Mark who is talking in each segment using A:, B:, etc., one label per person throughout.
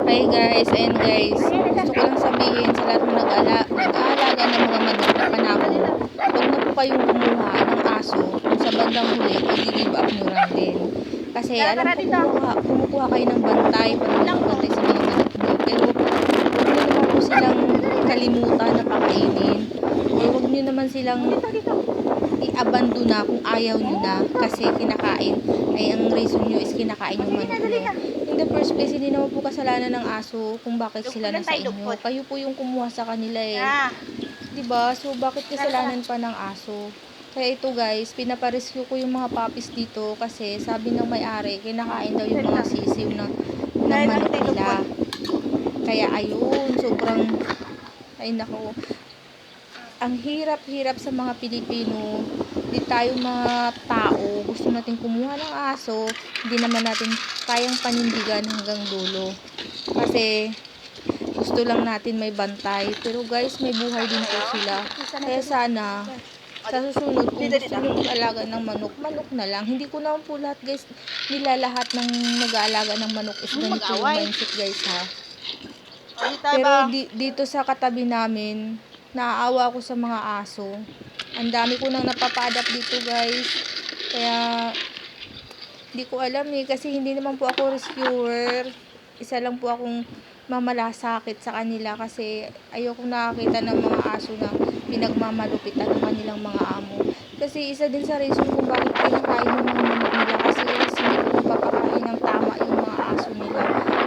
A: Hi guys, and guys, gusto ko lang sabihin sa lahat ng nag-aalaga ng mga manok na panabong, huwag na po kayong kumuha ng aso kung sa bandang huli ay give up nyo lang din. Kasi alam ko kumukuha kayo ng bantay para magbantay sa mga manok nyo, pero huwag nyo naman po silang kalimutan na pakainin, or huwag nyo naman silang i-abandona kung ayaw nyo na kasi kinakain ay ang reason nyo is kinakain yung manok nyo. In the first place, hindi naman po kasalanan ng aso kung bakit sila nasa inyo. Kayo po yung kumuha sa kanila eh. Diba? So, bakit kasalanan pa ng aso? Kaya ito guys, pinaparescue ko yung mga puppies dito kasi sabi ng may-ari, kinakain daw yung mga sisiw ng manok nila. Kaya ayun, sobrang, ay nako, ang hirap-hirap sa mga Pilipino. Di tayo mga tao, gusto natin kumuha ng aso, hindi naman natin kayang panindigan hanggang dulo. Kasi gusto lang natin may bantay. Pero guys, may buhay din po sila. Kaya sana, sa susunod, kung gusto nyo mag-alaga ng manok, manok na lang. Hindi ko naman po lahat guys, lahat ng nag-aalaga ng manok is ganito yung mindset guys ha. Pero dito sa katabi namin, naaawa ako sa mga aso. Ang dami ko nang napapa-adapt dito guys. Kaya hindi ko alam eh, kasi hindi naman po ako rescuer. Isa lang po akong mamalasakit sa kanila kasi ayoko nakakita ng mga aso na pinagmamalupitan ng kanilang mga amo. Kasi isa din sa reason kung bakit kinakain ng mga manok nila kasi hindi po napapakain ng tama yung mga aso nila.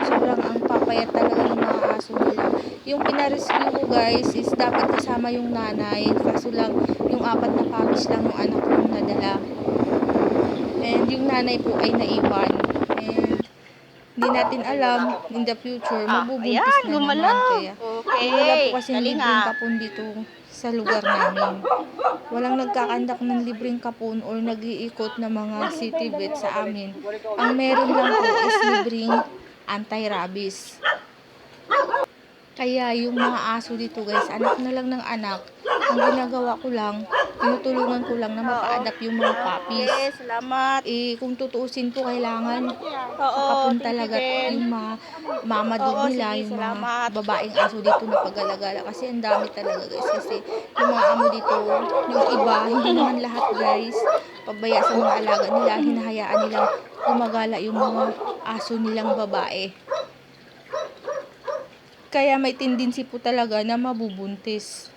A: Sobrang ang papayat talaga ng mga aso nila. Yung pinarescue ko guys is dapat kasama yung nanay, kaso lang yung 4 na puppies lang yung anak kong nadala. And yung nanay po ay naiwan. And hindi natin alam in the future mabubuntis na naman. Kaya wala po kasi libreng kapon dito sa lugar namin. Walang nagkakandak ng libreng kapon or nag-iikot na mga city vet sa amin. Ang meron lang po is libreng anti-rabies. Kaya yung mga aso dito guys, anak na lang ng anak. Ang ginagawa ko lang, tinutulungan ko lang na mapa-adapt yung mga puppies.
B: Salamat.
A: Kung tutuusin po, kailangan sa kapon talaga yung mga mama dog nila, yung mga babaeng aso dito na pag-alagala. Kasi ang dami talaga guys. Kasi yung mga amo dito, yung iba, hindi naman lahat guys, pabaya sa mga alaga nila, hinahayaan nilang gumagala yung mga aso nilang babae. Kaya may tendency po talaga na mabubuntis.